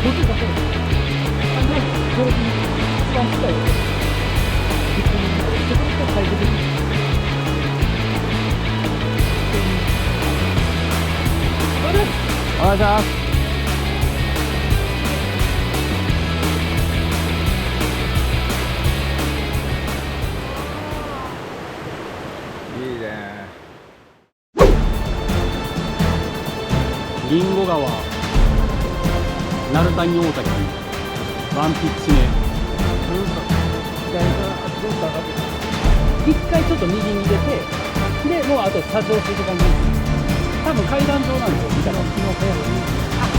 おはようございます。いいね。リンゴ川、鳴谷大滝、ワンピッチ目。一回ちょっと右に出て、で、もうあと左上する感じ。多分階段状なんですよ、見たら。あ、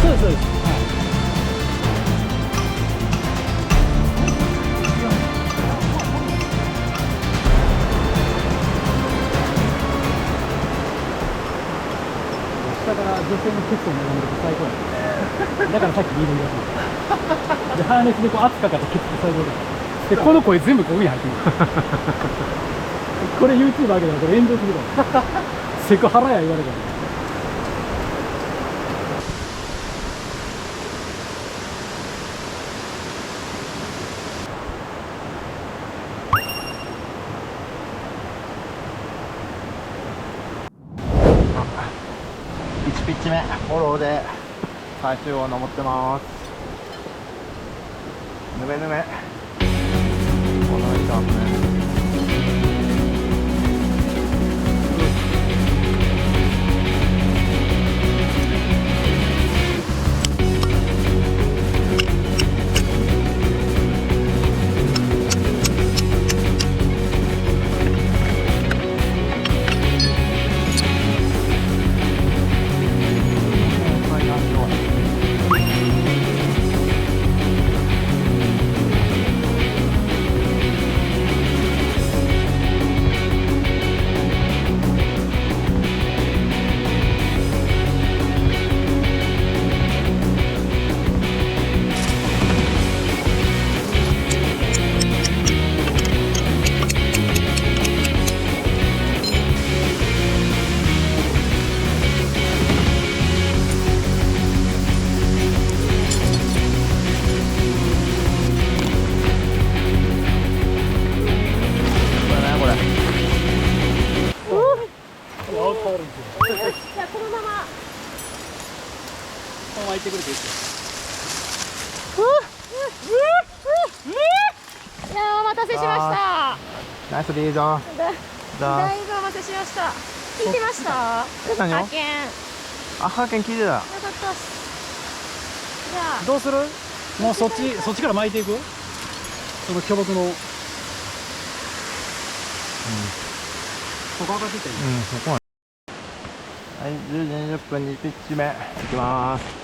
そうです、そうです。はい。下から女性のケツを眺めると最高やね。だからさっきリードに出しました。で、ハーネスでこう圧かかってケツって最高です。で、この声全部ここに入ってる。これ YouTube 上げたらこれ炎上するから。セクハラや言われたら。1ピッチ目フォローで最終を登ってます。ぬめぬめこの人はね。行ってくれていいですいやーお待たせしました。ナイスリード。だいぶお待たせしました。聞いてました？何を？派遣。あ、派遣聞いてた。よかったっす。じゃあどうする？もうそっちから巻いていく？その巨木の。そこ上がっていったらいい。そこは。はい、10時20分にピッチ目行きます。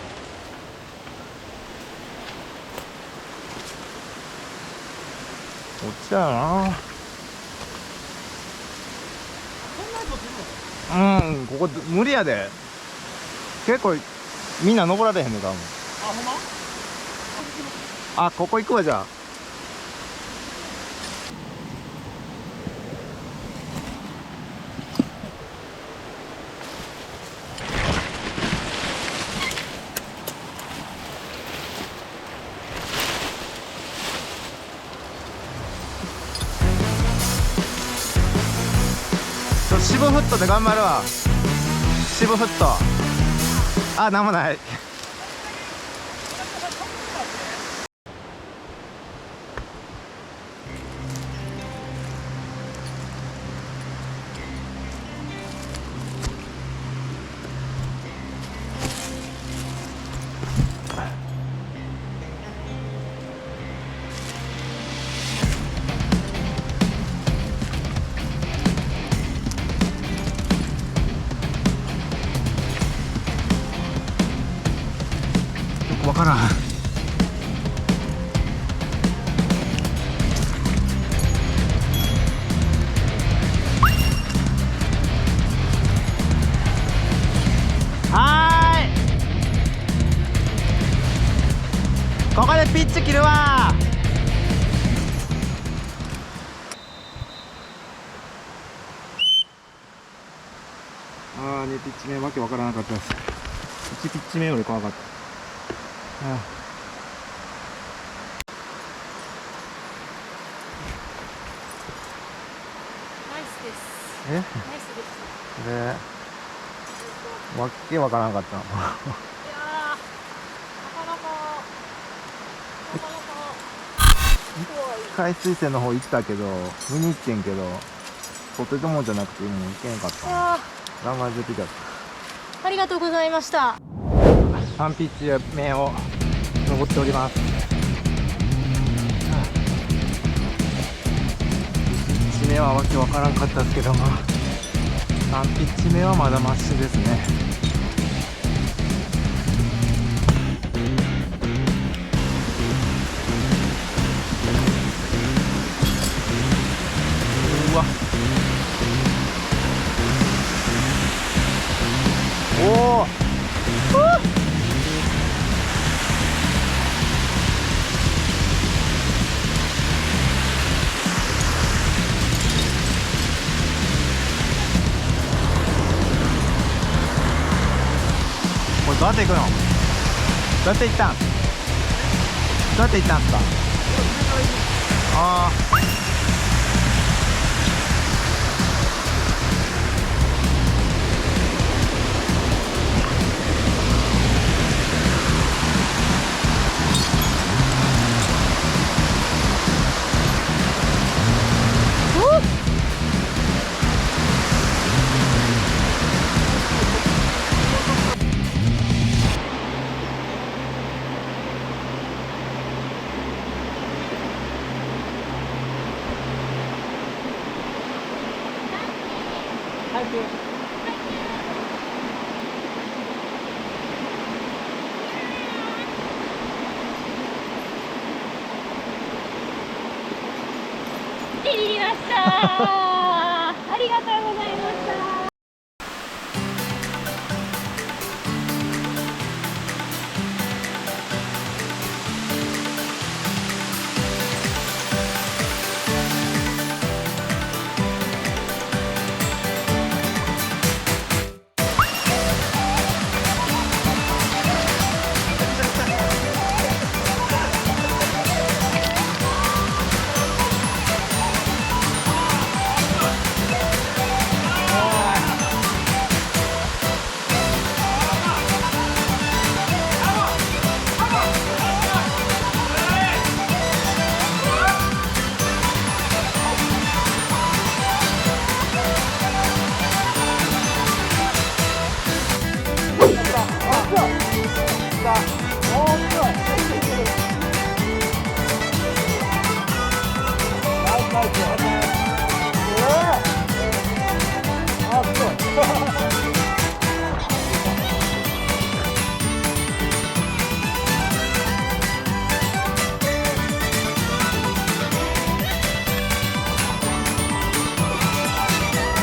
こっちだよな。ここ無理やで。結構みんな登られへんのかも。あ、ほんま？あ、ここ行くわじゃあ。シブフットで頑張るわ。シブフット。あ、なんもない。わからん。ここでピッチ切るわ。2ピッチ目わけわからなかったです。1ピッチ目より怖かった。えナイスです。でわっけわからんかったのいやー、なかなか海水泉の方行ったけど見に行ってんけどとてもじゃなくてもう行けんかっいたや弾丸出てきた。ー、ありがとうございました。サンピッチ目を登っております。地名はわけわからんかったですけども、サンピッチ目はまだマシですね。うわおおこれどうやって行くの？どうやって行ったん？どうやって行ったんすか？ああビビりました。ありがとうございました。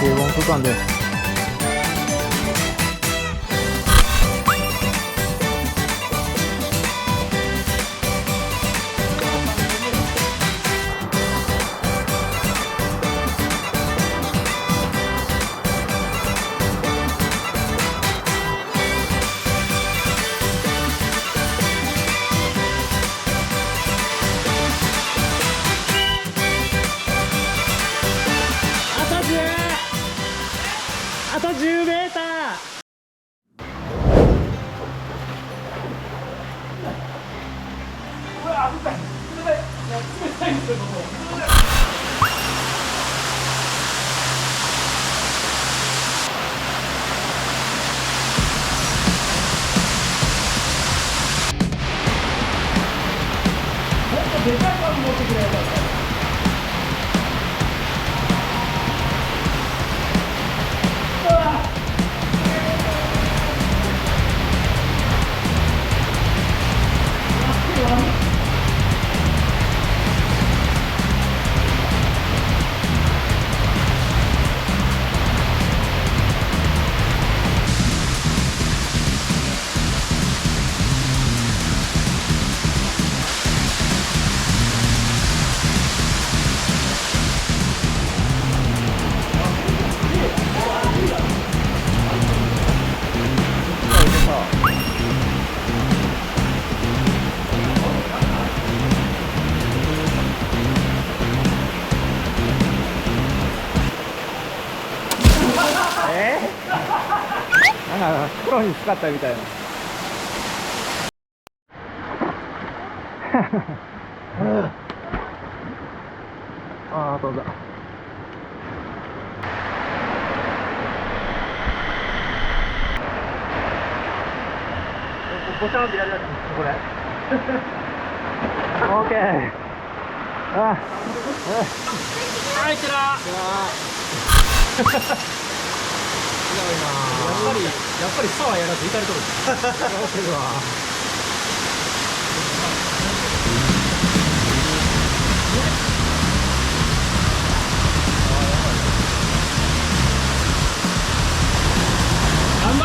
低温区間です。あと10メーター。うわ、危ない。冷たいんですよ、ここ。もっとでかいパン持ってくれよ。ロに使ったみたいな。ああ、飛んだ。ボタンってやるやつ、これ。オッケー。あ、はい、ちら。やっぱりサワーやらずいかれとる。なんだ。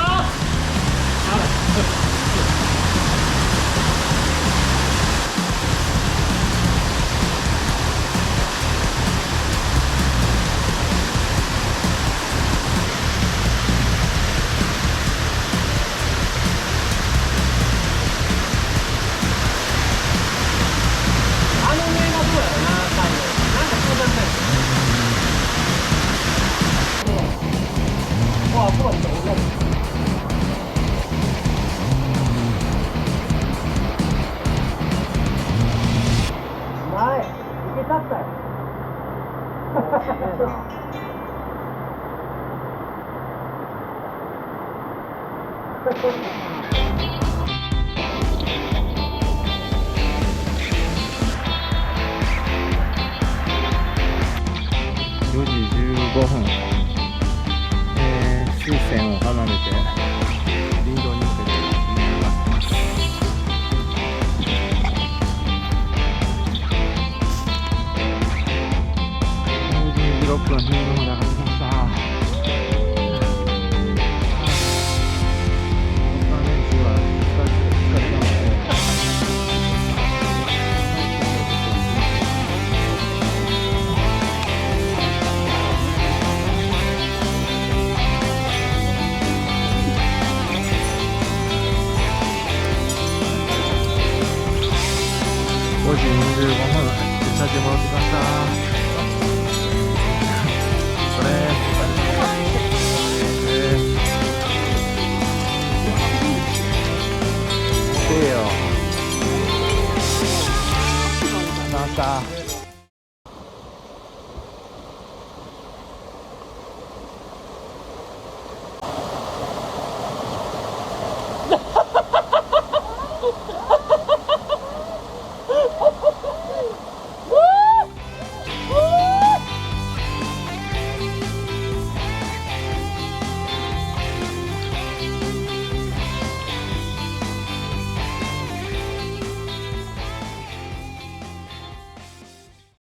4時15分、終線を離れて林道に向けて上がってます。4時26分、15分で上がってきました。5時25分、駐車場戻ってきました。これせーよ。来ました。